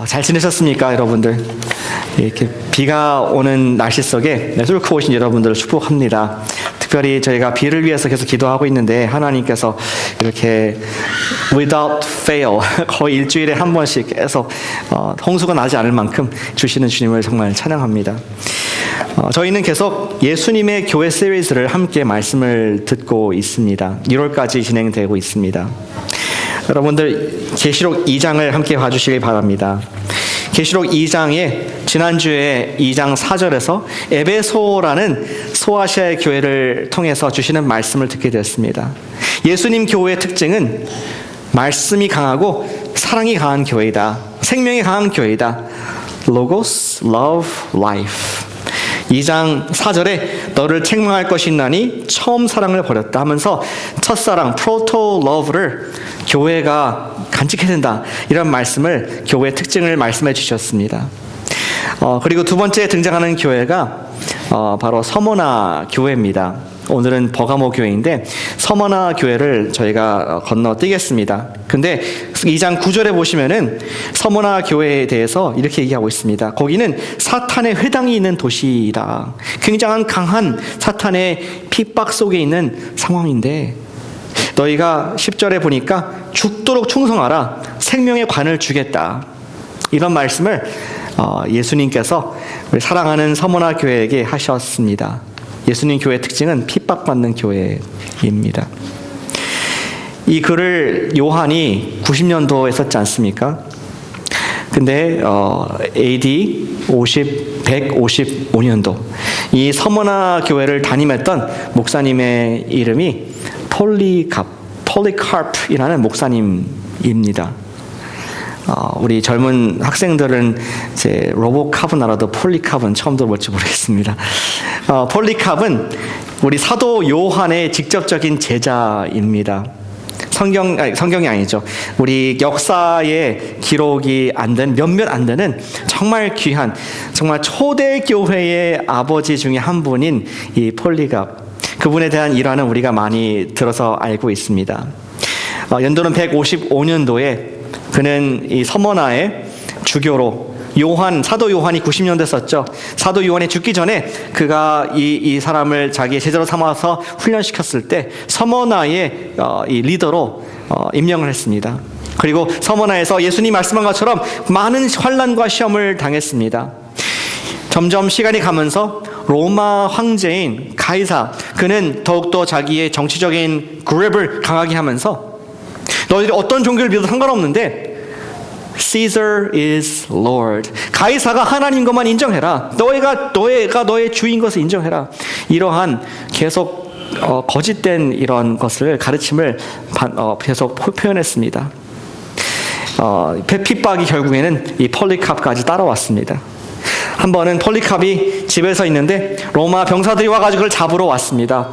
잘 지내셨습니까, 여러분들? 이렇게 비가 오는 날씨 속에 뚫고 오신 여러분들을 축복합니다. 특별히 저희가 비를 위해서 계속 기도하고 있는데 하나님께서 이렇게 without fail 거의 일주일에 한 번씩 계속 홍수가 나지 않을 만큼 주시는 주님을 정말 찬양합니다. 저희는 계속 예수님의 교회 시리즈를 함께 말씀을 듣고 있습니다. 1월까지 진행되고 있습니다. 여러분들 계시록 2장을 함께 봐주시기 바랍니다. 계시록 2장에 지난주에 2장 4절에서 에베소라는 소아시아의 교회를 통해서 주시는 말씀을 듣게 되었습니다. 예수님 교회의 특징은 말씀이 강하고 사랑이 강한 교회이다. 생명이 강한 교회이다. Logos, Love, Life. 2장 4절에 너를 책망할 것이 있나니 처음 사랑을 버렸다 하면서 첫사랑, 프로토 러브를 교회가 간직해야 된다. 이런 말씀을, 교회의 특징을 말씀해 주셨습니다. 그리고 두 번째 등장하는 교회가 바로 서머나 교회입니다. 오늘은 버가모 교회인데 서머나 교회를 저희가 건너뛰겠습니다. 근데 2장 9절에 보시면은 서머나 교회에 대해서 이렇게 얘기하고 있습니다. 거기는 사탄의 회당이 있는 도시이다. 굉장한 강한 사탄의 핍박 속에 있는 상황인데 너희가 10절에 보니까 죽도록 충성하라. 생명의 관을 주겠다. 이런 말씀을 예수님께서 우리 사랑하는 서머나 교회에게 하셨습니다. 예수님 교회의 특징은 핍박받는 교회입니다. 이 글을 요한이 90년도에 썼지 않습니까? 근데 AD 155년도 이 서머나 교회를 담임했던 목사님의 이름이 폴리카프이라는 목사님입니다. 우리 젊은 학생들은 이제 로보카브나라도 폴리카브는 처음 들어볼지 모르겠습니다. 폴리카브는 우리 사도 요한의 직접적인 제자입니다. 성경이 아니죠. 우리 역사의 기록이 몇몇 안 되는 정말 귀한, 정말 초대 교회의 아버지 중에 한 분인 이 폴리갑. 그분에 대한 일화는 우리가 많이 들어서 알고 있습니다. 연도는 155년도에 그는 이 서머나의 주교로 사도 요한이 90년대 썼죠. 사도 요한이 죽기 전에 그가 이 사람을 자기의 제자로 삼아서 훈련시켰을 때 서머나의 이 리더로 임명을 했습니다. 그리고 서머나에서 예수님 말씀한 것처럼 많은 환난과 시험을 당했습니다. 점점 시간이 가면서 로마 황제인 가이사, 그는 더욱더 자기의 정치적인 그랩을 강하게 하면서 너희들이 어떤 종교를 믿어도 상관없는데 Caesar is Lord. 가이사가 하나님 것만 인정해라. 너희가 너의 주인 것을 인정해라. 이러한 계속 거짓된 이런 것을 가르침을 계속 표현했습니다. 핍박이 결국에는 이 폴리캅까지 따라왔습니다. 한 번은 폴리캅이 집에서 있는데 로마 병사들이 와가지고 그걸 잡으러 왔습니다.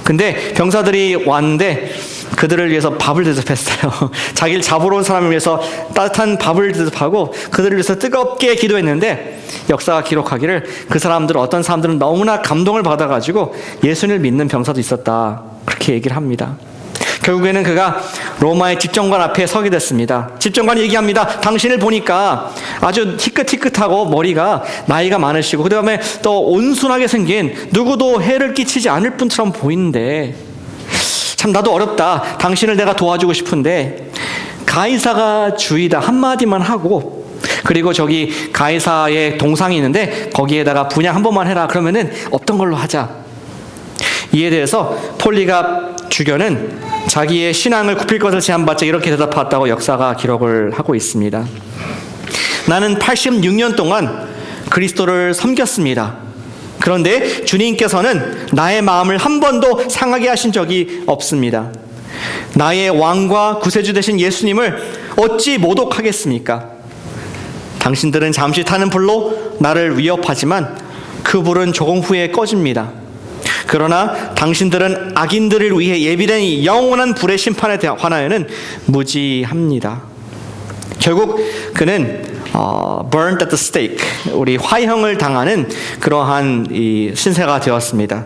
근데 병사들이 왔는데 그들을 위해서 밥을 대접했어요. 자기를 잡으러 온 사람을 위해서 따뜻한 밥을 대접하고 그들을 위해서 뜨겁게 기도했는데 역사가 기록하기를 그 사람들은, 어떤 사람들은 너무나 감동을 받아가지고 예수님을 믿는 병사도 있었다. 그렇게 얘기를 합니다. 결국에는 그가 로마의 집정관 앞에 서게 됐습니다. 집정관이 얘기합니다. 당신을 보니까 아주 희끗희끗하고 머리가 나이가 많으시고 그 다음에 또 온순하게 생긴, 누구도 해를 끼치지 않을 분처럼 보이는데 참 나도 어렵다. 당신을 내가 도와주고 싶은데 가이사가 주이다 한마디만 하고, 그리고 저기 가이사의 동상이 있는데 거기에다가 분향 한 번만 해라. 그러면은 없던 걸로 하자. 이에 대해서 폴리갑 주교는 자기의 신앙을 굽힐 것을 제안받자 이렇게 대답했다고 역사가 기록을 하고 있습니다. 나는 86년 동안 그리스도를 섬겼습니다. 그런데 주님께서는 나의 마음을 한 번도 상하게 하신 적이 없습니다. 나의 왕과 구세주 되신 예수님을 어찌 모독하겠습니까? 당신들은 잠시 타는 불로 나를 위협하지만 그 불은 조금 후에 꺼집니다. 그러나 당신들은 악인들을 위해 예비된 영원한 불의 심판에 관하여는 무지합니다. 결국 그는 burned at the stake, 우리 화형을 당하는 그러한 이 신세가 되었습니다.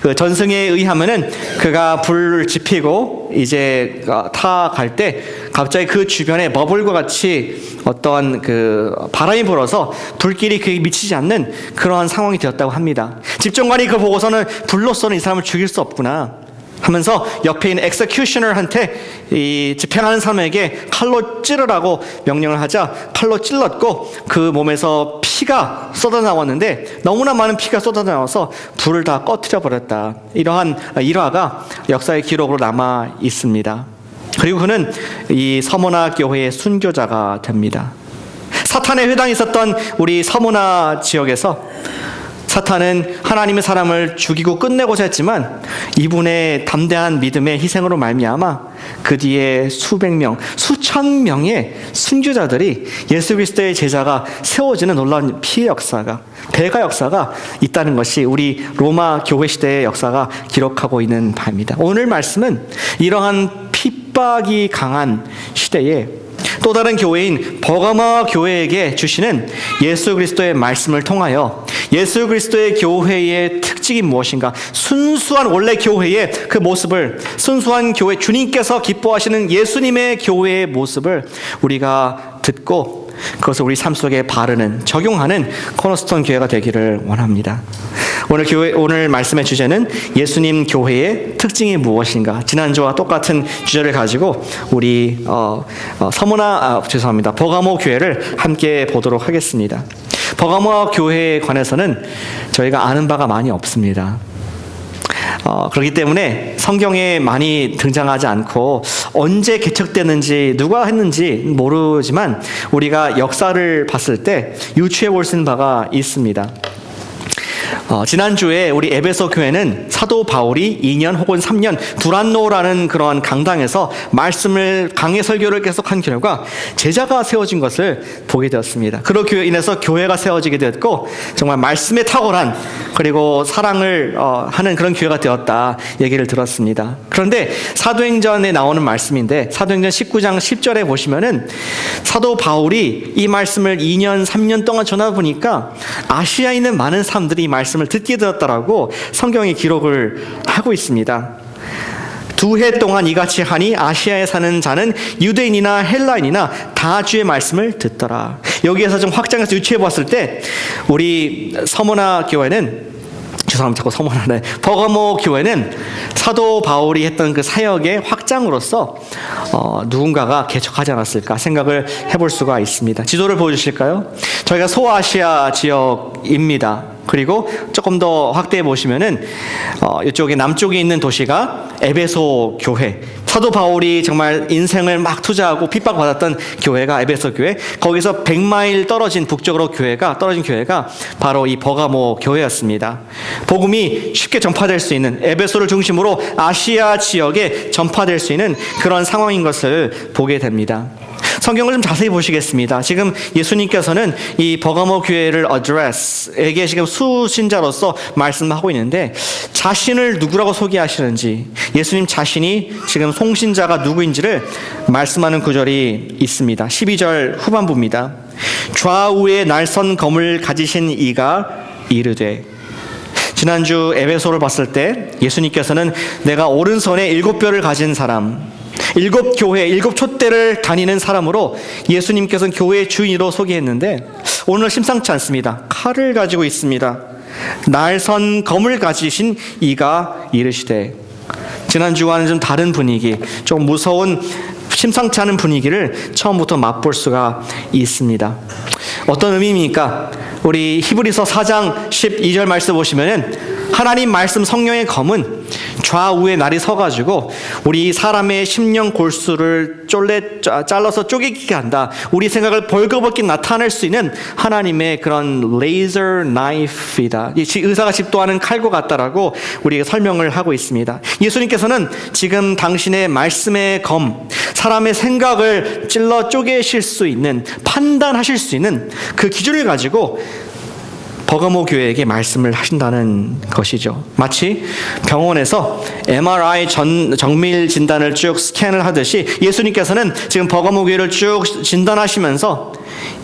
그 전승에 의하면은 그가 불을 지피고 이제 타갈 때 갑자기 그 주변에 버블과 같이 어떠한 그 바람이 불어서 불길이 그에게 미치지 않는 그러한 상황이 되었다고 합니다. 집정관이 그걸 보고서는 불로서는 이 사람을 죽일 수 없구나 하면서 옆에 있는 엑세큐셔너한테 이 집행하는 사람에게 칼로 찌르라고 명령을 하자 칼로 찔렀고 그 몸에서 피가 쏟아 나왔는데 너무나 많은 피가 쏟아 나와서 불을 다 꺼트려 버렸다. 이러한 일화가 역사의 기록으로 남아 있습니다. 그리고 그는 이 서모나 교회의 순교자가 됩니다. 사탄의 회당이 있었던 우리 서모나 지역에서 사탄은 하나님의 사람을 죽이고 끝내고자 했지만 이분의 담대한 믿음의 희생으로 말미암아 그 뒤에 수백 명, 수천 명의 순교자들이 예수 그리스도의 제자가 세워지는 놀라운 피의 역사가, 배가 역사가 있다는 것이 우리 로마 교회 시대의 역사가 기록하고 있는 바입니다. 오늘 말씀은 이러한 핍박이 강한 시대에 또 다른 교회인 버가모 교회에게 주시는 예수 그리스도의 말씀을 통하여 예수 그리스도의 교회의 특징이 무엇인가, 순수한 원래 교회의 그 모습을, 순수한 교회, 주님께서 기뻐하시는 예수님의 교회의 모습을 우리가 듣고 그것을 우리 삶 속에 바르는, 적용하는 코너스톤 교회가 되기를 원합니다. 오늘 말씀의 주제는 예수님 교회의 특징이 무엇인가. 지난주와 똑같은 주제를 가지고 우리 버가모 교회를 함께 보도록 하겠습니다. 버가모 교회에 관해서는 저희가 아는 바가 많이 없습니다. 그렇기 때문에 성경에 많이 등장하지 않고 언제 개척됐는지 누가 했는지 모르지만 우리가 역사를 봤을 때 유추해 볼 수 있는 바가 있습니다. 지난주에 우리 에베소 교회는 사도 바울이 2년 혹은 3년 두란노라는 그러한 강당에서 말씀을 강해 설교를 계속한 결과 제자가 세워진 것을 보게 되었습니다. 그로 인해서 교회가 세워지게 되었고 정말 말씀에 탁월한 그리고 사랑을 하는 그런 교회가 되었다 얘기를 들었습니다. 그런데 사도행전에 나오는 말씀인데 사도행전 19장 10절에 보시면은 사도 바울이 이 말씀을 2년 3년 동안 전하다 보니까 아시아에 있는 많은 사람들이 이 말씀을 듣게 되었다라고 성경이 기록을 하고 있습니다. 2해 동안 이같이 하니 아시아에 사는 자는 유대인이나 헬라인이나 다 주의 말씀을 듣더라. 여기에서 좀 확장해서 유추해 봤을 때 우리 서모나 교회는 버가모 교회는 사도 바울이 했던 그 사역의 확장으로서 누군가가 개척하지 않았을까 생각을 해볼 수가 있습니다. 지도를 보여주실까요? 저희가 소아시아 지역입니다. 그리고 조금 더 확대해 보시면은 이쪽에 남쪽에 있는 도시가 에베소 교회, 사도 바울이 정말 인생을 막 투자하고 핍박받았던 교회가 에베소 교회, 거기서 100마일 북쪽으로 떨어진 교회가 바로 이 버가모 교회였습니다. 복음이 쉽게 전파될 수 있는, 에베소를 중심으로 아시아 지역에 전파될 수 있는 그런 상황인 것을 보게 됩니다. 성경을 좀 자세히 보시겠습니다. 지금 예수님께서는 이 버가모 교회를 에게 지금 수신자로서 말씀하고 있는데 자신을 누구라고 소개하시는지, 예수님 자신이 지금 송신자가 누구인지를 말씀하는 구절이 있습니다. 12절 후반부입니다. 좌우에 날선 검을 가지신 이가 이르되. 지난주 에베소를 봤을 때 예수님께서는 내가 오른손에 7뼈를 가진 사람, 7교회, 7촛대를 다니는 사람으로 예수님께서는 교회의 주인으로 소개했는데 오늘 심상치 않습니다. 칼을 가지고 있습니다. 날선 검을 가지신 이가 이르시되. 지난주와는 좀 다른 분위기, 좀 무서운 심상치 않은 분위기를 처음부터 맛볼 수가 있습니다. 어떤 의미입니까? 우리 히브리서 4장 12절 말씀 보시면은 하나님 말씀 성령의 검은 좌우에 날이 서가지고 우리 사람의 심령 골수를 잘라서 쪼개기게 한다. 우리 생각을 벌거벗게 나타낼 수 있는 하나님의 그런 레이저 나이프이다. 의사가 집도하는 칼과 같다라고 우리가 설명을 하고 있습니다. 예수님께서는 지금 당신의 말씀의 검, 사람의 생각을 찔러 쪼개실 수 있는, 판단하실 수 있는 그 기준을 가지고 버가모 교회에게 말씀을 하신다는 것이죠. 마치 병원에서 MRI 정밀 진단을 쭉 스캔을 하듯이 예수님께서는 지금 버가모 교회를 쭉 진단하시면서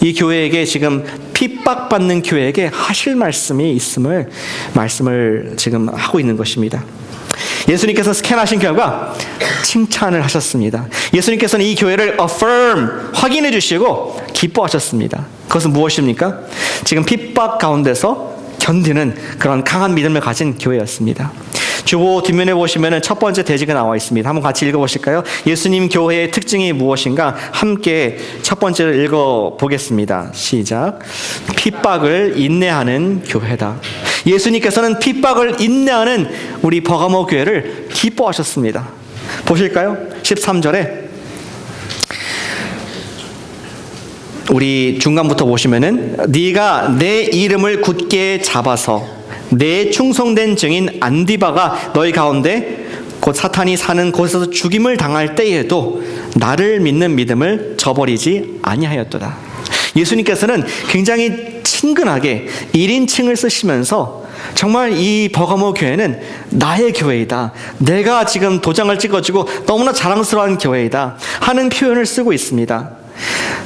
이 교회에게 지금 핍박받는 교회에게 하실 말씀이 있음을 말씀을 지금 하고 있는 것입니다. 예수님께서 스캔하신 결과 칭찬을 하셨습니다. 예수님께서는 이 교회를 affirm, 확인해 주시고 기뻐하셨습니다. 그것은 무엇입니까? 지금 핍박 가운데서 견디는 그런 강한 믿음을 가진 교회였습니다. 주보 뒷면에 보시면 첫 번째 대지가 나와 있습니다. 한번 같이 읽어보실까요? 예수님 교회의 특징이 무엇인가? 함께 첫 번째를 읽어보겠습니다. 시작. 핍박을 인내하는 교회다. 예수님께서는 핍박을 인내하는 우리 버가모 교회를 기뻐하셨습니다. 보실까요? 13절에 우리 중간부터 보시면은 네가 내 이름을 굳게 잡아서 내 충성된 증인 안디바가 너희 가운데 곧 사탄이 사는 곳에서 죽임을 당할 때에도 나를 믿는 믿음을 저버리지 아니하였도다. 예수님께서는 굉장히 친근하게 1인칭을 쓰시면서 정말 이 버가모 교회는 나의 교회이다, 내가 지금 도장을 찍어주고 너무나 자랑스러운 교회이다 하는 표현을 쓰고 있습니다.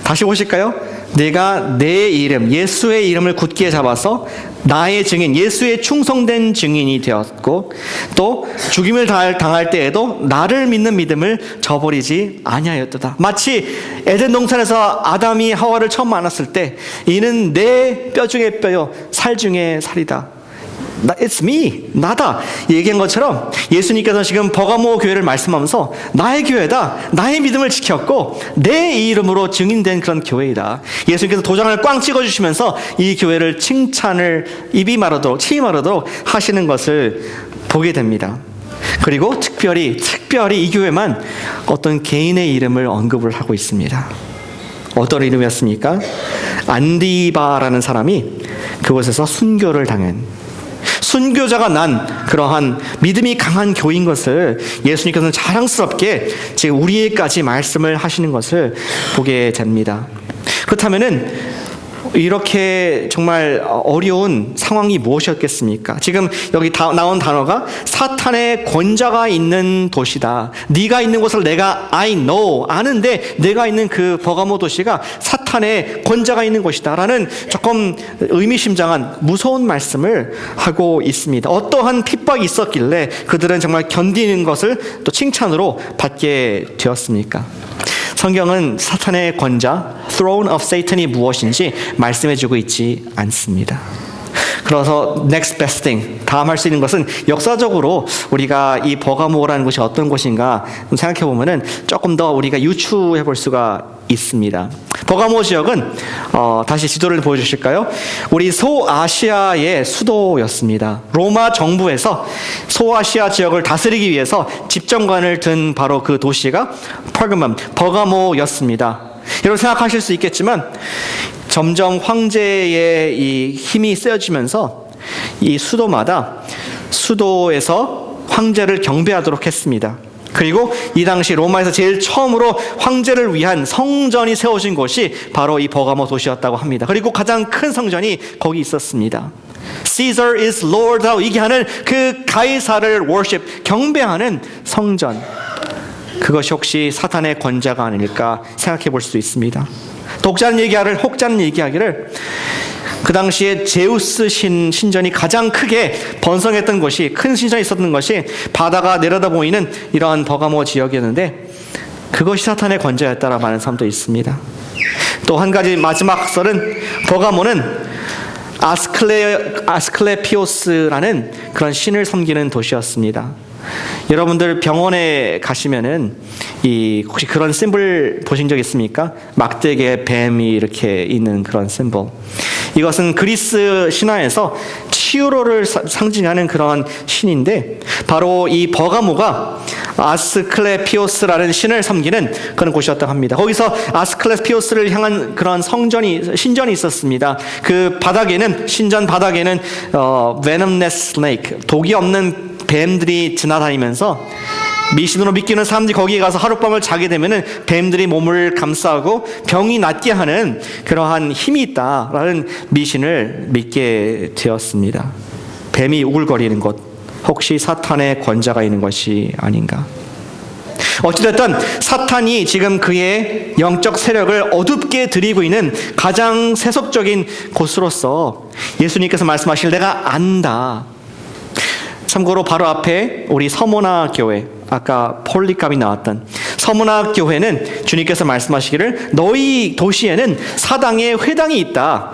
다시 보실까요? 내가 내 이름, 예수의 이름을 굳게 잡아서 나의 증인, 예수의 충성된 증인이 되었고 또 죽임을 당할 때에도 나를 믿는 믿음을 저버리지 아니하였도다. 마치 에덴 동산에서 아담이 하와를 처음 만났을 때 이는 내 뼈 중에 뼈요 살 중에 살이다, It's me, 나다 얘기한 것처럼 예수님께서 지금 버가모 교회를 말씀하면서 나의 교회다, 나의 믿음을 지켰고 내 이름으로 증인된 그런 교회이다. 예수님께서 도장을 꽝 찍어주시면서 이 교회를 칭찬을 입이 마르도록 침이 마르도록 하시는 것을 보게 됩니다. 그리고 특별히 이 교회만 어떤 개인의 이름을 언급을 하고 있습니다. 어떤 이름이었습니까? 안디바라는 사람이 그곳에서 순교를 당한, 순교자가 난 그러한 믿음이 강한 교인 것을 예수님께서는 자랑스럽게 지금 우리에게까지 말씀을 하시는 것을 보게 됩니다. 그렇다면은 이렇게 정말 어려운 상황이 무엇이었겠습니까? 지금 여기 나온 단어가 사탄의 권자가 있는 도시다. 네가 있는 곳을 내가 I know, 아는데 내가 있는 그 버가모 도시가 사탄의 권자가 있는 곳이다 라는 조금 의미심장한 무서운 말씀을 하고 있습니다. 어떠한 핍박이 있었길래 그들은 정말 견디는 것을 또 칭찬으로 받게 되었습니까? 성경은 사탄의 권자, throne of Satan이 무엇인지 말씀해주고 있지 않습니다. 그래서 next best thing, 다음 할 수 있는 것은 역사적으로 우리가 이 버가모라는 곳이 어떤 곳인가 생각해 보면은 조금 더 우리가 유추해 볼 수가 있습니다. 버가모 지역은 다시 지도를 보여주실까요? 우리 소아시아의 수도였습니다. 로마 정부에서 소아시아 지역을 다스리기 위해서 집정관을 둔 바로 그 도시가 버가모였습니다. 여러분 생각하실 수 있겠지만 점점 황제의 이 힘이 세어지면서 이 수도에서 황제를 경배하도록 했습니다. 그리고 이 당시 로마에서 제일 처음으로 황제를 위한 성전이 세워진 곳이 바로 이 버가모 도시였다고 합니다. 그리고 가장 큰 성전이 거기 있었습니다. Caesar is Lord라고 얘기하는 그 가이사를 worship, 경배하는 성전, 그것이 혹시 사탄의 권자가 아닐까 생각해 볼 수 있습니다. 혹자는 얘기하기를 그 당시에 제우스 신전이 가장 크게 번성했던 곳이, 큰 신전이 있었던 것이 바다가 내려다 보이는 이러한 버가모 지역이었는데 그것이 사탄의 권자였다라고 하는 사람도 있습니다. 또 한 가지 마지막 설은 버가모는 아스클레피오스라는 그런 신을 섬기는 도시였습니다. 여러분들 병원에 가시면은 혹시 그런 심볼 보신 적 있습니까? 막대기에 뱀이 이렇게 있는 그런 심볼. 이것은 그리스 신화에서 치유로를 상징하는 그런 신인데 바로 이 버가모가 아스클레피오스라는 신을 섬기는 그런 곳이었다고 합니다. 거기서 아스클레피오스를 향한 그런 신전이 있었습니다. 그 바닥에는, 신전 바닥에는 venomous snake, 독이 없는 뱀들이 지나다니면서 미신으로 믿기는 사람들이 거기에 가서 하룻밤을 자게 되면은 뱀들이 몸을 감싸고 병이 낫게 하는 그러한 힘이 있다라는 미신을 믿게 되었습니다. 뱀이 우글거리는 것, 혹시 사탄의 권자가 있는 것이 아닌가? 어찌됐든 사탄이 지금 그의 영적 세력을 어둡게 들이고 있는 가장 세속적인 곳으로서 예수님께서 말씀하실 내가 안다. 참고로 바로 앞에 우리 서문화 교회, 아까 폴리감이 나왔던 서문화 교회는 주님께서 말씀하시기를 너희 도시에는 사당의 회당이 있다.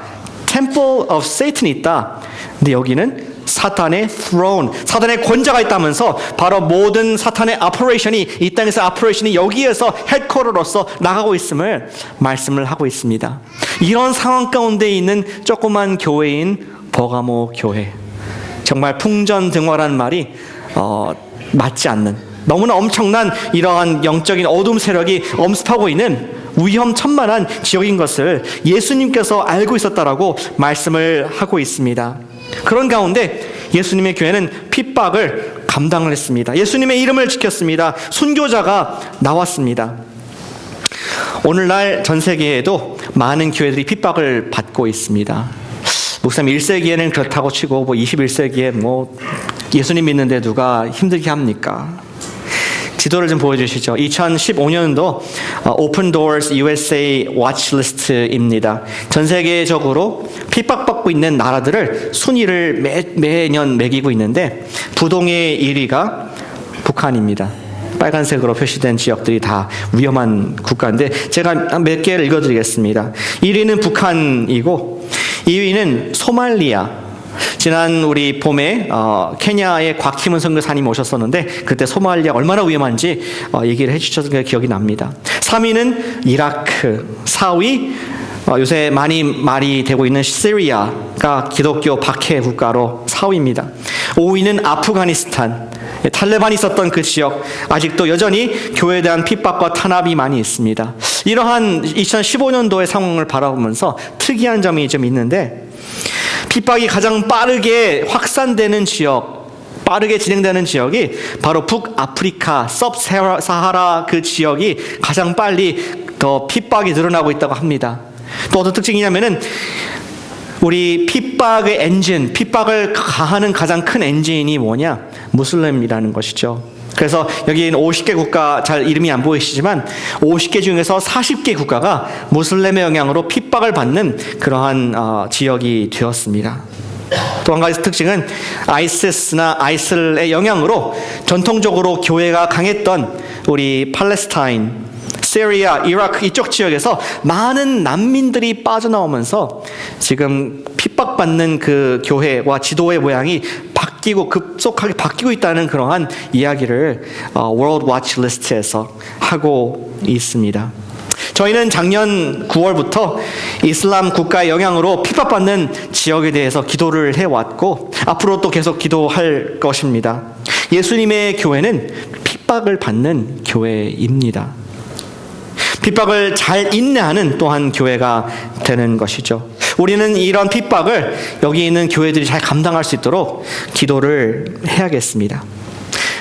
Temple of Satan이 있다. 근데 여기는 사탄의 throne, 사탄의 권자가 있다면서 바로 모든 사탄의 오퍼레이션이 이 땅에서 오퍼레이션이 여기에서 헤드쿼터로서 나가고 있음을 말씀을 하고 있습니다. 이런 상황 가운데 있는 조그만 교회인 버가모 교회, 정말 풍전등화라는 말이 맞지 않는 너무나 엄청난 이러한 영적인 어둠 세력이 엄습하고 있는 위험천만한 지역인 것을 예수님께서 알고 있었다라고 말씀을 하고 있습니다. 그런 가운데 예수님의 교회는 핍박을 감당을 했습니다. 예수님의 이름을 지켰습니다. 순교자가 나왔습니다. 오늘날 전 세계에도 많은 교회들이 핍박을 받고 있습니다. 목사님 1세기에는 그렇다고 치고 21세기에 예수님 믿는데 누가 힘들게 합니까? 지도를 좀 보여주시죠. 2015년도 Open Doors USA Watchlist입니다. 전 세계적으로 핍박받고 있는 나라들을 순위를 매년 매기고 있는데 부동의 1위가 북한입니다. 빨간색으로 표시된 지역들이 다 위험한 국가인데 제가 몇 개를 읽어드리겠습니다. 1위는 북한이고 2위는 소말리아. 지난 우리 봄에 케냐의 곽희문 선교사님 오셨었는데 그때 소말리아 얼마나 위험한지 얘기를 해주셨던 기억이 납니다. 3위는 이라크, 4위 요새 많이 말이 되고 있는 시리아가 기독교 박해 국가로 4위입니다. 5위는 아프가니스탄, 탈레반이 있었던 그 지역, 아직도 여전히 교회에 대한 핍박과 탄압이 많이 있습니다. 이러한 2015년도의 상황을 바라보면서 특이한 점이 좀 있는데 핍박이 가장 빠르게 확산되는 지역, 빠르게 진행되는 지역이 바로 북아프리카, 섭사하라 그 지역이 가장 빨리 더 핍박이 늘어나고 있다고 합니다. 또 어떤 특징이냐면은 우리 핍박의 엔진, 핍박을 가하는 가장 큰 엔진이 뭐냐? 무슬림이라는 것이죠. 그래서 여기는 50개 국가 잘 이름이 안 보이시지만 50개 중에서 40개 국가가 무슬림의 영향으로 핍박을 받는 그러한 지역이 되었습니다. 또 한 가지 특징은 아이시스나 아이슬의 영향으로 전통적으로 교회가 강했던 우리 팔레스타인, 시리아, 이라크 이쪽 지역에서 많은 난민들이 빠져나오면서 지금 핍박받는 그 교회와 지도의 모양이 급속하게 바뀌고 있다는 그러한 이야기를 World Watch List에서 하고 있습니다. 저희는 작년 9월부터 이슬람 국가의 영향으로 핍박받는 지역에 대해서 기도를 해왔고 앞으로 또 계속 기도할 것입니다. 예수님의 교회는 핍박을 받는 교회입니다. 핍박을 잘 인내하는 또한 교회가 되는 것이죠. 우리는 이런 핍박을 여기 있는 교회들이 잘 감당할 수 있도록 기도를 해야겠습니다.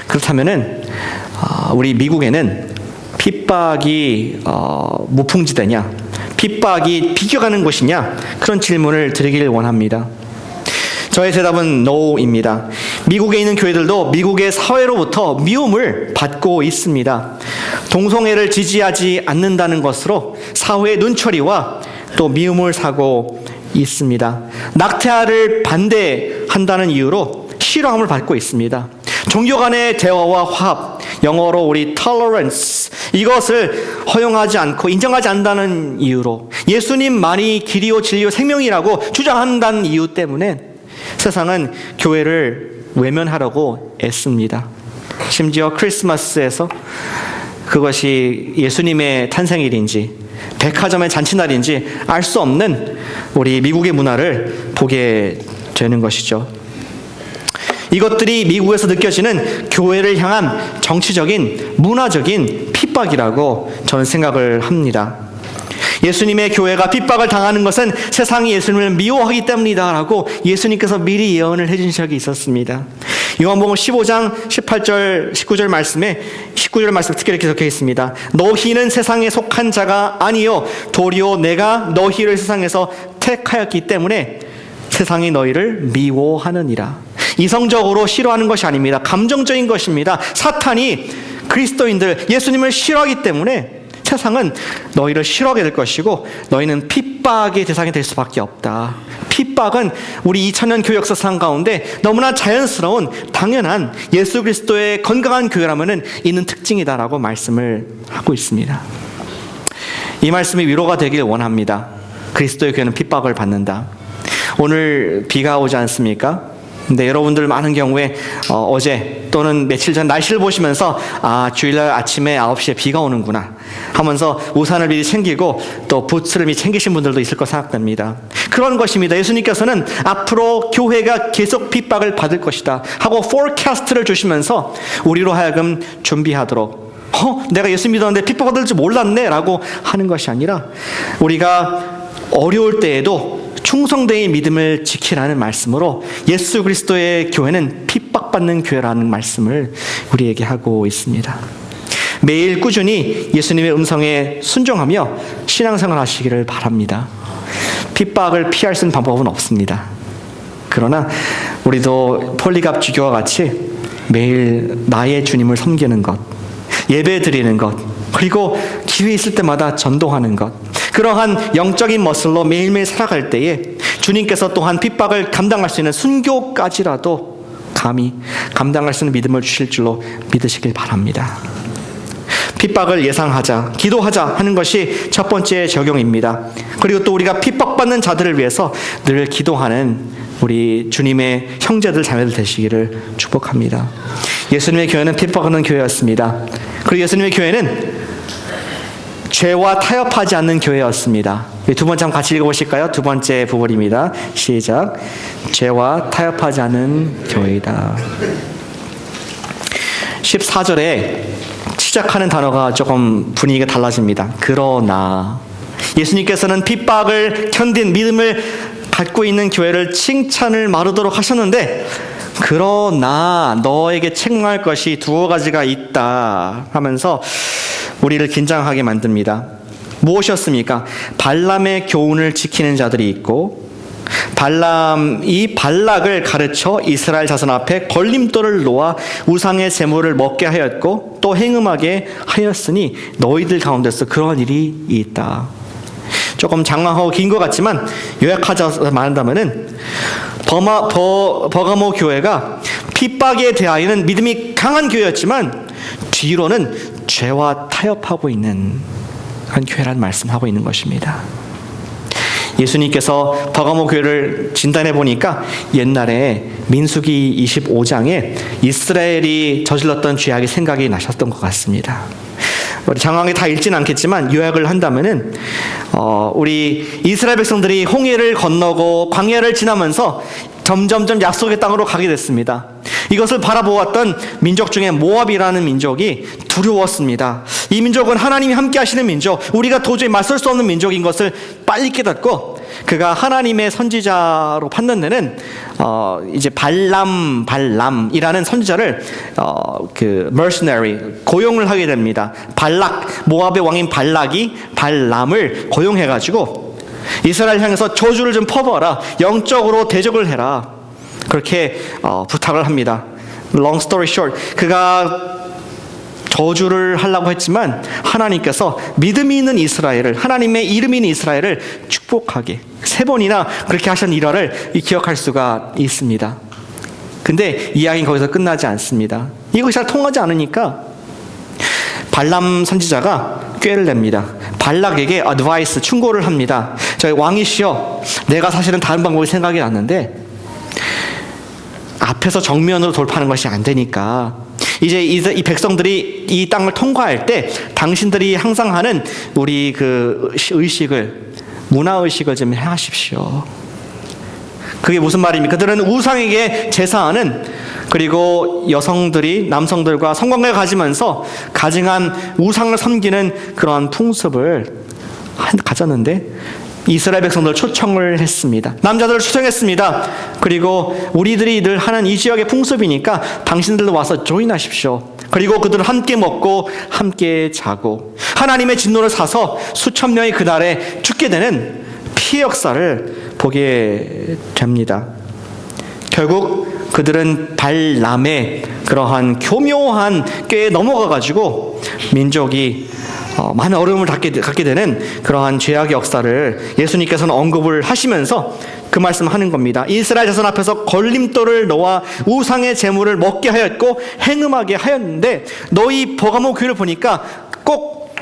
그렇다면은 우리 미국에는 핍박이 무풍지대냐, 핍박이 비껴가는 것이냐 그런 질문을 드리길 원합니다. 저의 대답은 NO입니다. 미국에 있는 교회들도 미국의 사회로부터 미움을 받고 있습니다. 동성애를 지지하지 않는다는 것으로 사회의 눈초리와 또 미움을 사고 있습니다. 낙태를 반대한다는 이유로 싫어함을 받고 있습니다. 종교 간의 대화와 화합, 영어로 우리 tolerance, 이것을 허용하지 않고 인정하지 않는다는 이유로 예수님만이 길이요 진리요 생명이라고 주장한다는 이유 때문에 세상은 교회를 외면하려고 애씁니다. 심지어 크리스마스에서 그것이 예수님의 탄생일인지 백화점의 잔치날인지 알 수 없는 우리 미국의 문화를 보게 되는 것이죠. 이것들이 미국에서 느껴지는 교회를 향한 정치적인, 문화적인 핍박이라고 저는 생각을 합니다. 예수님의 교회가 핍박을 당하는 것은 세상이 예수님을 미워하기 때문이다라고 예수님께서 미리 예언을 해준 적이 있었습니다. 요한복음 15장 18절 19절 말씀에 19절 말씀 특히 이렇게 적혀 있습니다. 너희는 세상에 속한 자가 아니요 도리어 내가 너희를 세상에서 택하였기 때문에 세상이 너희를 미워하느니라. 이성적으로 싫어하는 것이 아닙니다. 감정적인 것입니다. 사탄이 그리스도인들, 예수님을 싫어하기 때문에 세상은 너희를 싫어하게 될 것이고 너희는 핍박의 대상이 될 수밖에 없다. 핍박은 우리 2000년 교회 역사상 가운데 너무나 자연스러운 당연한 예수 그리스도의 건강한 교회라면은 있는 특징이다라고 말씀을 하고 있습니다. 이 말씀이 위로가 되길 원합니다. 그리스도의 교회는 핍박을 받는다. 오늘 비가 오지 않습니까? 근데 여러분들 많은 경우에 어제 또는 며칠 전 날씨를 보시면서 주일날 아침에 9시에 비가 오는구나 하면서 우산을 미리 챙기고 또 부츠를 미리 챙기신 분들도 있을 거 생각됩니다. 그런 것입니다. 예수님께서는 앞으로 교회가 계속 핍박을 받을 것이다 하고 포캐스트를 주시면서 우리로 하여금 준비하도록 내가 예수 믿었는데 핍박받을 줄 몰랐네 라고 하는 것이 아니라 우리가 어려울 때에도 충성되이 믿음을 지키라는 말씀으로 예수 그리스도의 교회는 핍박받는 교회라는 말씀을 우리에게 하고 있습니다. 매일 꾸준히 예수님의 음성에 순종하며 신앙생활 하시기를 바랍니다. 핍박을 피할 수 있는 방법은 없습니다. 그러나 우리도 폴리갑 주교와 같이 매일 나의 주님을 섬기는 것, 예배 드리는 것, 그리고 기회 있을 때마다 전도하는 것, 그러한 영적인 머슬로 매일매일 살아갈 때에 주님께서 또한 핍박을 감당할 수 있는 순교까지라도 감히 감당할 수 있는 믿음을 주실 줄로 믿으시길 바랍니다. 핍박을 예상하자, 기도하자 하는 것이 첫 번째 적용입니다. 그리고 또 우리가 핍박받는 자들을 위해서 늘 기도하는 우리 주님의 형제들 자매들 되시기를 축복합니다. 예수님의 교회는 핍박하는 교회였습니다. 그리고 예수님의 교회는 죄와 타협하지 않는 교회였습니다. 두 번째 한번 같이 읽어보실까요? 두 번째 부분입니다. 시작. 죄와 타협하지 않는 교회이다. 14절에 시작하는 단어가 조금 분위기가 달라집니다. 그러나 예수님께서는 핍박을 견딘 믿음을 갖고 있는 교회를 칭찬을 마르도록 하셨는데 그러나 너에게 책망할 것이 두어 가지가 있다 하면서 우리를 긴장하게 만듭니다. 무엇이었습니까? 발람의 교훈을 지키는 자들이 있고 발람이 발락을 가르쳐 이스라엘 자손 앞에 걸림돌을 놓아 우상의 제물을 먹게 하였고 또 행음하게 하였으니 너희들 가운데서 그러한 일이 있다. 조금 장황하고 긴 것 같지만 요약하자 말한다면은 버가모 교회가 핍박에 대하여는 믿음이 강한 교회였지만 뒤로는 죄와 타협하고 있는 한 교회라는 말씀하고 있는 것입니다. 예수님께서 버가모 교회를 진단해 보니까 옛날에 민수기 25장에 이스라엘이 저질렀던 죄악이 생각이 나셨던 것 같습니다. 우리 장황하게 다 읽지는 않겠지만 요약을 한다면은 우리 이스라엘 백성들이 홍해를 건너고 광야를 지나면서 점점점 약속의 땅으로 가게 됐습니다. 이것을 바라보았던 민족 중에 모압이라는 민족이 두려웠습니다. 이 민족은 하나님이 함께 하시는 민족, 우리가 도저히 맞설 수 없는 민족인 것을 빨리 깨닫고 그가 하나님의 선지자로 판단되는 이제 발람이라는 선지자를 mercenary 고용을 하게 됩니다. 모압의 왕인 발락이 발람을 고용해가지고 이스라엘 향해서 저주를 좀 퍼부어라, 영적으로 대적을 해라, 그렇게 부탁을 합니다. Long story short, 그가 저주를 하려고 했지만 하나님께서 믿음이 있는 이스라엘을, 하나님의 이름이 있는 이스라엘을 축복하게 3번이나 그렇게 하신 일화를 기억할 수가 있습니다. 근데 이야기는 거기서 끝나지 않습니다. 이것이 잘 통하지 않으니까 발람 선지자가 꾀를 냅니다. 발락에게 어드바이스, 충고를 합니다. 저희 왕이시여, 내가 사실은 다른 방법이 생각이 났는데 앞에서 정면으로 돌파하는 것이 안 되니까 이제 이 백성들이 이 땅을 통과할 때 당신들이 항상 하는 우리 그 의식을, 문화의식을 좀 하십시오. 그게 무슨 말입니까? 그들은 우상에게 제사하는, 그리고 여성들이 남성들과 성관계를 가지면서 가증한 우상을 섬기는 그런 풍습을 가졌는데 이스라엘 백성들 초청을 했습니다. 남자들을 초청했습니다. 그리고 우리들이 늘 하는 이 지역의 풍습이니까 당신들도 와서 조인하십시오. 그리고 그들은 함께 먹고 함께 자고 하나님의 진노를 사서 수천 명이 그날에 죽게 되는 피해 역사를 보게 됩니다. 결국 그들은 발람의 그러한 교묘한 꾀에 넘어가가지고 민족이 많은 어려움을 갖게 되는 그러한 죄악의 역사를 예수님께서는 언급을 하시면서 그 말씀을 하는 겁니다. 이스라엘 자손 앞에서 걸림돌을 놓아 우상의 제물을 먹게 하였고 행음하게 하였는데 너희 버가모 교회를 보니까 꼭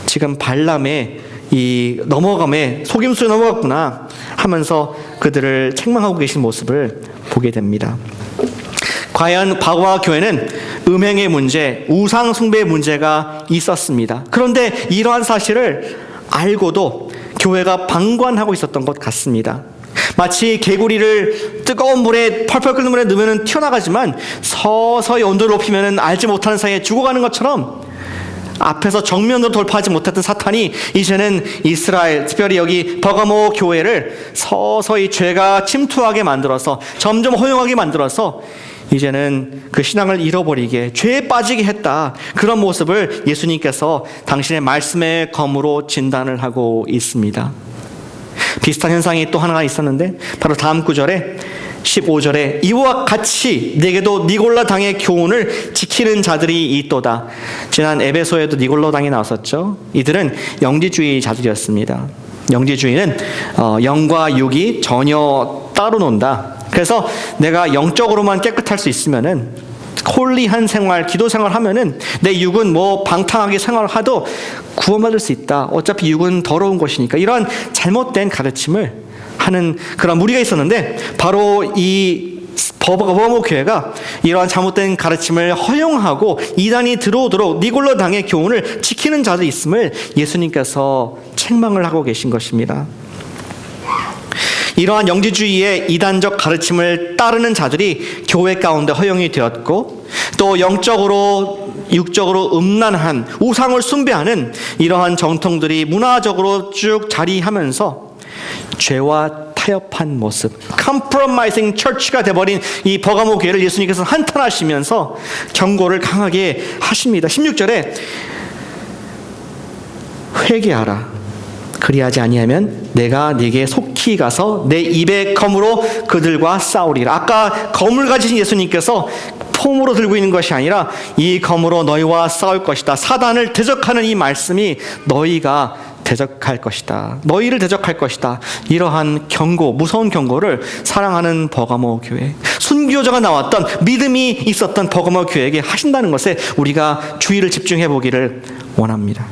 지금 발람의 이 넘어감에 속임수에 넘어갔구나 하면서 그들을 책망하고 계신 모습을 보게 됩니다. 과연 바와 교회는 음행의 문제, 우상 숭배의 문제가 있었습니다. 그런데 이러한 사실을 알고도 교회가 방관하고 있었던 것 같습니다. 마치 개구리를 뜨거운 물에 펄펄 끓는 물에 넣으면 튀어나가지만 서서히 온도를 높이면 알지 못하는 사이에 죽어가는 것처럼 앞에서 정면으로 돌파하지 못했던 사탄이 이제는 이스라엘, 특별히 여기 버가모 교회를 서서히 죄가 침투하게 만들어서 점점 허용하게 만들어서 이제는 그 신앙을 잃어버리게 죄에 빠지게 했다. 그런 모습을 예수님께서 당신의 말씀의 검으로 진단을 하고 있습니다. 비슷한 현상이 또 하나가 있었는데 바로 다음 구절에 15절에 이와 같이 내게도 니골라 당의 교훈을 지키는 자들이 있도다. 지난 에베소에도 니골라 당이 나왔었죠. 이들은 영지주의자들이었습니다. 영지주의는 영과 육이 전혀 따로 논다. 그래서 내가 영적으로만 깨끗할 수 있으면은 홀리한 생활, 기도 생활 하면은 내 육은 뭐 방탕하게 생활하도 구원받을 수 있다. 어차피 육은 더러운 것이니까. 이러한 잘못된 가르침을 하는 그런 무리가 있었는데 바로 이 버가모 교회가 이러한 잘못된 가르침을 허용하고 이단이 들어오도록 니골라 당의 교훈을 지키는 자들이 있음을 예수님께서 책망을 하고 계신 것입니다. 이러한 영지주의의 이단적 가르침을 따르는 자들이 교회 가운데 허용이 되었고 또 영적으로 육적으로 음란한 우상을 숭배하는 이러한 정통들이 문화적으로 쭉 자리하면서 죄와 타협한 모습, compromising church가 돼버린 이 버가모 교회를 예수님께서 한탄하시면서 경고를 강하게 하십니다. 16절에 회개하라. 그리하지 아니하면 내가 네게 속히 가서 내 입의 검으로 그들과 싸우리라. 아까 검을 가지신 예수님께서 폼으로 들고 있는 것이 아니라 이 검으로 너희와 싸울 것이다. 사단을 대적하는 이 말씀이 너희가 대적할 것이다. 너희를 대적할 것이다. 이러한 경고, 무서운 경고를 사랑하는 버가모 교회, 순교자가 나왔던 믿음이 있었던 버가모 교회에게 하신다는 것에 우리가 주의를 집중해 보기를 원합니다.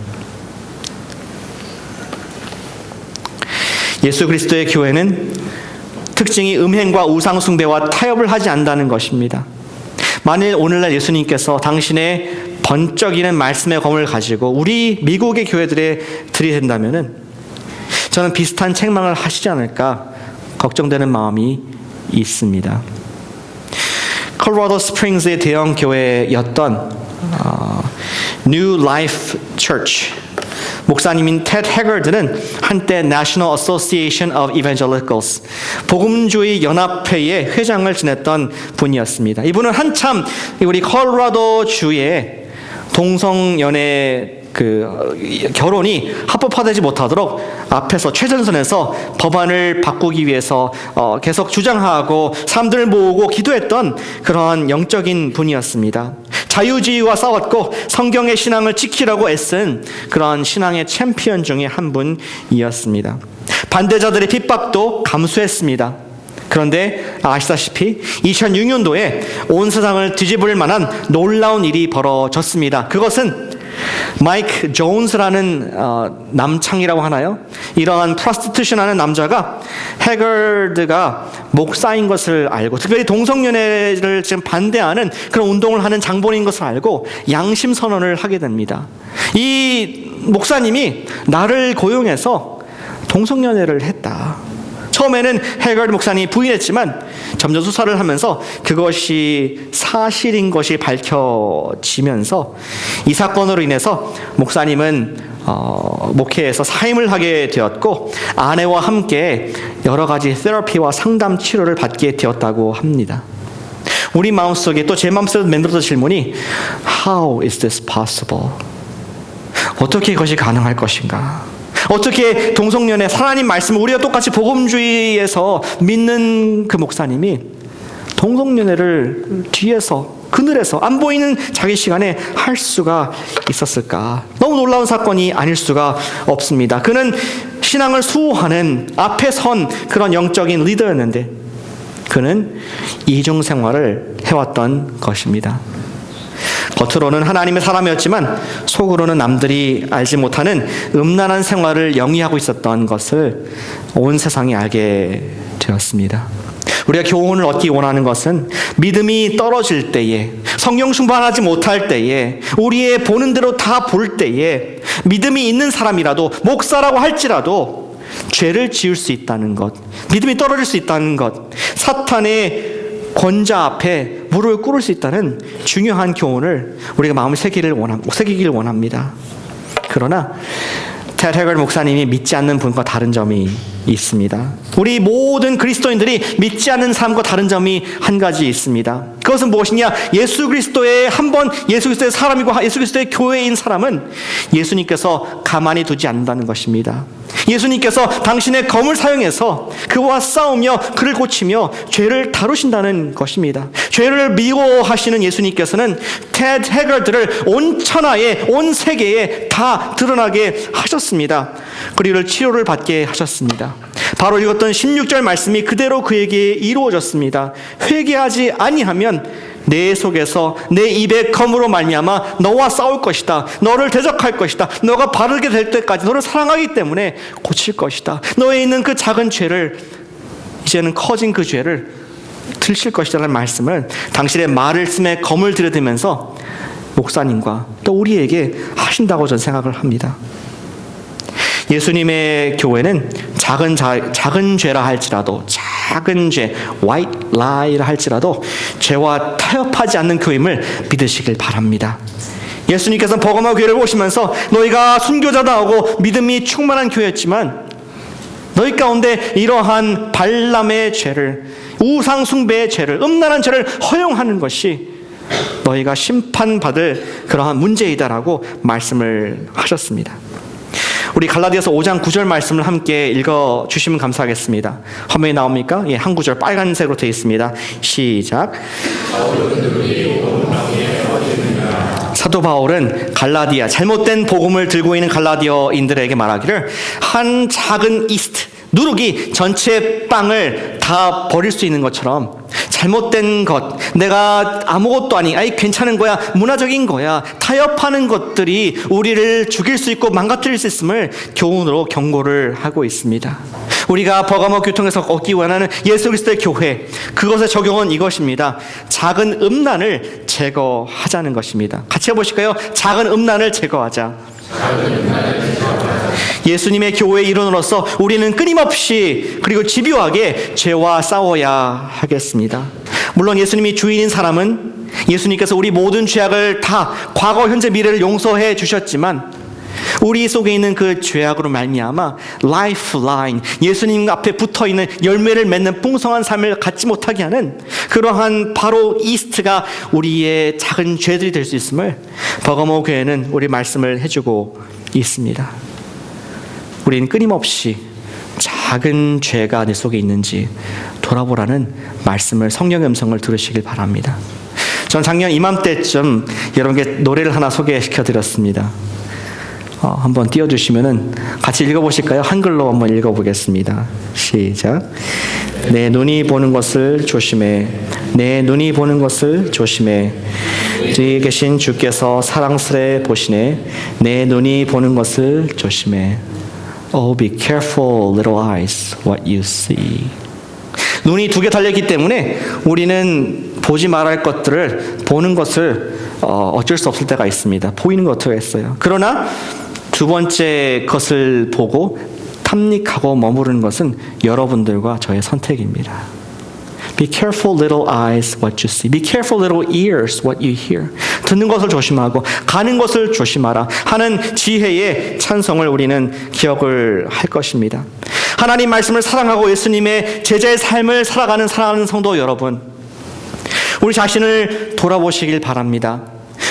예수 그리스도의 교회는 특징이 음행과 우상 숭배와 타협을 하지 않는다는 것입니다. 만일 오늘날 예수님께서 당신의 번쩍이는 말씀의 검을 가지고 우리 미국의 교회들에 들이댄다면은 저는 비슷한 책망을 하시지 않을까 걱정되는 마음이 있습니다. 콜로라도 스프링스의 대형 교회였던 New Life Church 목사님인 테드 해거드는 한때 National Association of Evangelicals 복음주의 연합회의 회장을 지냈던 분이었습니다. 이분은 한참 우리 콜로라도 주의 동성연애 결혼이 합법화되지 못하도록 앞에서 최전선에서 법안을 바꾸기 위해서 계속 주장하고 사람들을 모으고 기도했던 그러한 영적인 분이었습니다. 자유주의와 싸웠고 성경의 신앙을 지키라고 애쓴 그런 신앙의 챔피언 중에 한 분이었습니다. 반대자들의 핍박도 감수했습니다. 그런데 아시다시피 2006년도에 온 세상을 뒤집을 만한 놀라운 일이 벌어졌습니다. 그것은 마이크 존스라는 남창이라고 하나요? 이러한 프로스티튜션하는 남자가 해거드가 목사인 것을 알고 특별히 동성연애를 지금 반대하는 그런 운동을 하는 장본인 것을 알고 양심 선언을 하게 됩니다. 이 목사님이 나를 고용해서 동성연애를 했다. 처음에는 해거드 목사님이 부인했지만 점점 수사를 하면서 그것이 사실인 것이 밝혀지면서 이 사건으로 인해서 목사님은 목회에서 사임을 하게 되었고 아내와 함께 여러 가지 테라피와 상담 치료를 받게 되었다고 합니다. 우리 마음속에 또 제 마음속에 맴돌던 질문이 How is this possible? 어떻게 이것이 가능할 것인가? 어떻게 동성연애 하나님 말씀을 우리가 똑같이 복음주의에서 믿는 그 목사님이 동성연애를 뒤에서 그늘에서 안 보이는 자기 시간에 할 수가 있었을까? 너무 놀라운 사건이 아닐 수가 없습니다. 그는 신앙을 수호하는 앞에 선 그런 영적인 리더였는데 그는 이중 생활을 해왔던 것입니다. 겉으로는 하나님의 사람이었지만 속으로는 남들이 알지 못하는 음란한 생활을 영위하고 있었던 것을 온 세상이 알게 되었습니다. 우리가 교훈을 얻기 원하는 것은 믿음이 떨어질 때에, 성령 충만하지 못할 때에, 우리의 보는 대로 다 볼 때에 믿음이 있는 사람이라도 목사라고 할지라도 죄를 지을 수 있다는 것, 믿음이 떨어질 수 있다는 것, 사탄의 권자 앞에 무릎을 꿇을 수 있다는 중요한 교훈을 우리가 마음에 새기길 원합니다. 그러나 테드 해걸 목사님이 믿지 않는 분과 다른 점이 있습니다. 우리 모든 그리스도인들이 믿지 않는 삶과 다른 점이 한 가지 있습니다. 그것은 무엇이냐? 예수 그리스도의 예수 그리스도의 사람이고 예수 그리스도의 교회인 사람은 예수님께서 가만히 두지 않는다는 것입니다. 예수님께서 당신의 검을 사용해서 그와 싸우며 그를 고치며 죄를 다루신다는 것입니다. 죄를 미워하시는 예수님께서는 테드 해걸들을 온 천하에, 온 세계에 다 드러나게 하셨습니다. 그리고 치료를 받게 하셨습니다. 바로 읽었던 16절 말씀이 그대로 그에게 이루어졌습니다. 회개하지 아니하면 내 속에서 내 입의 검으로 말미암아 너와 싸울 것이다. 너를 대적할 것이다. 너가 바르게 될 때까지 너를 사랑하기 때문에 고칠 것이다. 너에 있는 그 작은 죄를, 이제는 커진 그 죄를 들칠 것이라는 말씀을 당신의 말씀에 검을 들여대면서 목사님과 또 우리에게 하신다고 저는 생각을 합니다. 예수님의 교회는 작은 죄라 할지라도, 작은 죄, white lie라 할지라도 죄와 타협하지 않는 교임을 믿으시길 바랍니다. 예수님께서는 버가모 교회를 오시면서 너희가 순교자다 하고 믿음이 충만한 교회였지만 너희 가운데 이러한 발람의 죄를, 우상 숭배의 죄를, 음란한 죄를 허용하는 것이 너희가 심판받을 그러한 문제이다라고 말씀을 하셨습니다. 우리 갈라디아서 5장 9절 말씀을 함께 읽어주시면 감사하겠습니다. 화면에 나옵니까? 예, 한 구절 빨간색으로 되어 있습니다. 시작. 사도 바울은 갈라디아, 잘못된 복음을 들고 있는 갈라디아인들에게 말하기를 한 작은 이스트, 누룩이 전체 빵을 다 버릴 수 있는 것처럼 잘못된 것, 내가 아무것도 아니, 괜찮은 거야, 문화적인 거야, 타협하는 것들이 우리를 죽일 수 있고 망가뜨릴 수 있음을 교훈으로 경고를 하고 있습니다. 우리가 버가모 교통에서 얻기 원하는 예수 그리스도의 교회, 그것의 적용은 이것입니다. 작은 음란을 제거하자는 것입니다. 같이 해보실까요? 작은 음란을 제거하자. 예수님의 교회의 일원으로서 우리는 끊임없이 그리고 집요하게 죄와 싸워야 하겠습니다. 물론 예수님이 주인인 사람은 예수님께서 우리 모든 죄악을 다 과거, 현재, 미래를 용서해 주셨지만 우리 속에 있는 그 죄악으로 말미암아 라이프라인, 예수님 앞에 붙어있는 열매를 맺는 풍성한 삶을 갖지 못하게 하는 그러한 바로 이스트가 우리의 작은 죄들이 될 수 있음을 버가모 교회는 우리 말씀을 해주고 있습니다. 우리는 끊임없이 작은 죄가 내 속에 있는지 돌아보라는 말씀을, 성령의 음성을 들으시길 바랍니다. 전 작년 이맘때쯤 여러분께 노래를 하나 소개시켜드렸습니다. 한번 띄워주시면은 같이 읽어보실까요? 한글로 한번 읽어보겠습니다. 시작. 내 눈이 보는 것을 조심해. 내 눈이 보는 것을 조심해. 뒤에 계신 주께서 사랑스레 보시네. 내 눈이 보는 것을 조심해. Oh, be careful, little eyes, what you see. 눈이 두 개 달렸기 때문에 우리는 보지 말할 것들을, 보는 것을 어쩔 수 없을 때가 있습니다. 보이는 것 어떻게 했어요? 그러나 두 번째 것을 보고 탐닉하고 머무르는 것은 여러분들과 저의 선택입니다. Be careful little eyes what you see. Be careful little ears what you hear. 듣는 것을 조심하고 가는 것을 조심하라 하는 지혜의 찬송을 우리는 기억을 할 것입니다. 하나님 말씀을 사랑하고 예수님의 제자의 삶을 살아가는 사랑하는 성도 여러분, 우리 자신을 돌아보시길 바랍니다.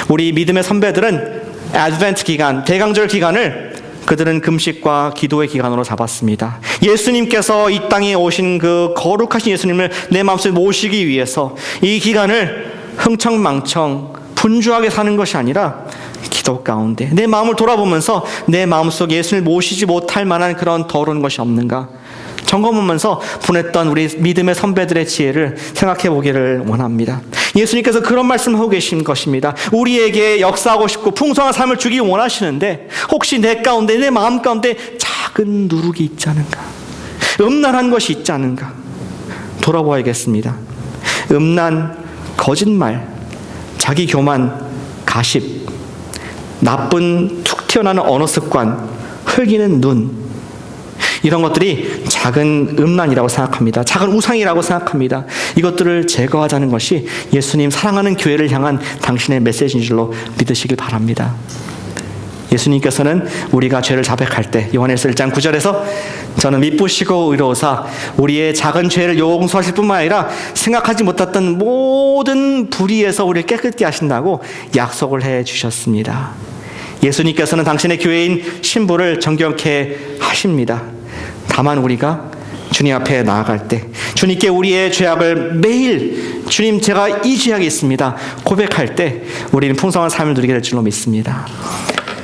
우리 믿음의 선배들은 애드벤트 기간, 대강절 기간을 그들은 금식과 기도의 기간으로 잡았습니다. 예수님께서 이 땅에 오신 그 거룩하신 예수님을 내 마음속에 모시기 위해서 이 기간을 흥청망청 분주하게 사는 것이 아니라 기도 가운데 내 마음을 돌아보면서 내 마음속에 예수님을 모시지 못할 만한 그런 더러운 것이 없는가 점검하면서 보냈던 우리 믿음의 선배들의 지혜를 생각해 보기를 원합니다. 예수님께서 그런 말씀하고 계신 것입니다. 우리에게 역사하고 싶고 풍성한 삶을 주기 원하시는데 혹시 내 가운데 내 마음 가운데 작은 누룩이 있지 않은가, 음란한 것이 있지 않은가 돌아보아야겠습니다. 음란, 거짓말, 자기 교만, 가십, 나쁜 툭 튀어나오는 언어 습관, 흘기는 눈, 이런 것들이 작은 음란이라고 생각합니다. 작은 우상이라고 생각합니다. 이것들을 제거하자는 것이 예수님 사랑하는 교회를 향한 당신의 메시지인 줄로 믿으시길 바랍니다. 예수님께서는 우리가 죄를 자백할 때 요한일서 1장 9절에서 저는 미쁘시고 의로우사 우리의 작은 죄를 용서하실 뿐만 아니라 생각하지 못했던 모든 불의에서 우리를 깨끗게 하신다고 약속을 해 주셨습니다. 예수님께서는 당신의 교회인 신부를 정결케 하십니다. 다만 우리가 주님 앞에 나아갈 때 주님께 우리의 죄악을 매일 주님 제가 이 죄악이 있습니다 고백할 때 우리는 풍성한 삶을 누리게 될 줄로 믿습니다.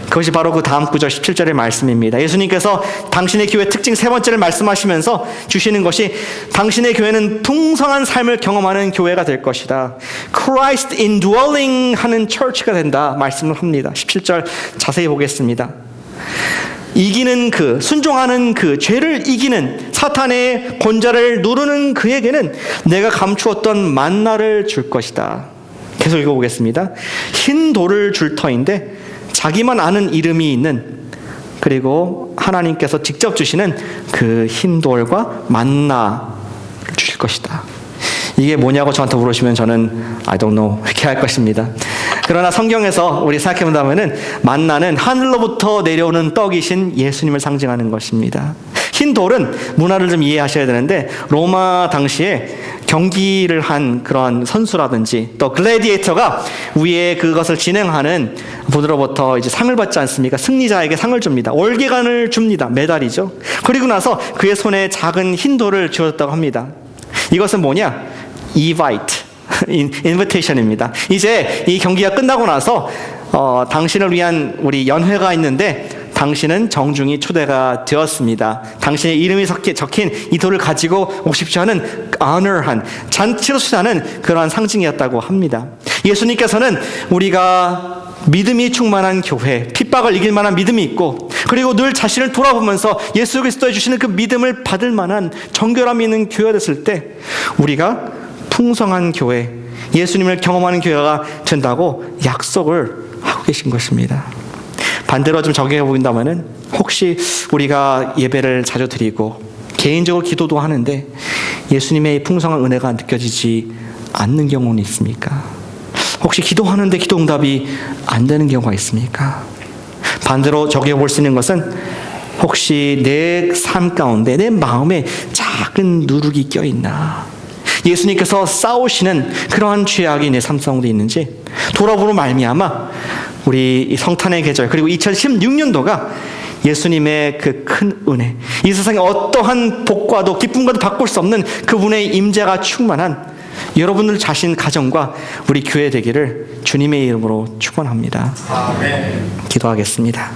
그것이 바로 그 다음 구절 17절의 말씀입니다. 예수님께서 당신의 교회 특징 세 번째를 말씀하시면서 주시는 것이 당신의 교회는 풍성한 삶을 경험하는 교회가 될 것이다. Christ indwelling 하는 church가 된다 말씀을 합니다. 17절 자세히 보겠습니다. 이기는 그, 순종하는 그, 죄를 이기는 사탄의 권좌를 누르는 그에게는 내가 감추었던 만나를 줄 것이다. 계속 읽어보겠습니다. 흰 돌을 줄 터인데 자기만 아는 이름이 있는, 그리고 하나님께서 직접 주시는 그 흰 돌과 만나를 주실 것이다. 이게 뭐냐고 저한테 물으시면 저는 I don't know 이렇게 할 것입니다. 그러나 성경에서 우리 생각해 본다면은 만나는 하늘로부터 내려오는 떡이신 예수님을 상징하는 것입니다. 흰 돌은 문화를 좀 이해하셔야 되는데 로마 당시에 경기를 한 그런 선수라든지 또 글래디에이터가 위에 그것을 진행하는 분으로부터 이제 상을 받지 않습니까? 승리자에게 상을 줍니다. 월계관을 줍니다. 메달이죠. 그리고 나서 그의 손에 작은 흰 돌을 쥐어줬다고 합니다. 이것은 뭐냐? 인비테이션입니다. 이제 이 경기가 끝나고 나서 당신을 위한 우리 연회가 있는데 당신은 정중히 초대가 되었습니다. 당신의 이름이 적힌 이 돌을 가지고 오십시오 하는 honor한, 잔치로 수하는 그러한 상징이었다고 합니다. 예수님께서는 우리가 믿음이 충만한 교회, 핍박을 이길 만한 믿음이 있고 그리고 늘 자신을 돌아보면서 예수 그리스도에 주시는 그 믿음을 받을 만한 정결함이 있는 교회가 됐을 때 우리가 풍성한 교회, 예수님을 경험하는 교회가 된다고 약속을 하고 계신 것입니다. 반대로 좀 적용해 보인다면은 혹시 우리가 예배를 자주 드리고 개인적으로 기도도 하는데 예수님의 풍성한 은혜가 느껴지지 않는 경우는 있습니까? 혹시 기도하는데 기도 응답이 안 되는 경우가 있습니까? 반대로 적용해 볼 수 있는 것은 혹시 내 삶 가운데 내 마음에 작은 누룩이 껴있나? 예수님께서 싸우시는 그러한 죄악이 내 삶 가운데 있는지 돌아보로 말미암아 우리 성탄의 계절 그리고 2016년도가 예수님의 그 큰 은혜, 이 세상에 어떠한 복과도 기쁨과도 바꿀 수 없는 그분의 임재가 충만한 여러분들 자신 가정과 우리 교회 되기를 주님의 이름으로 축원합니다. 아멘. 기도하겠습니다.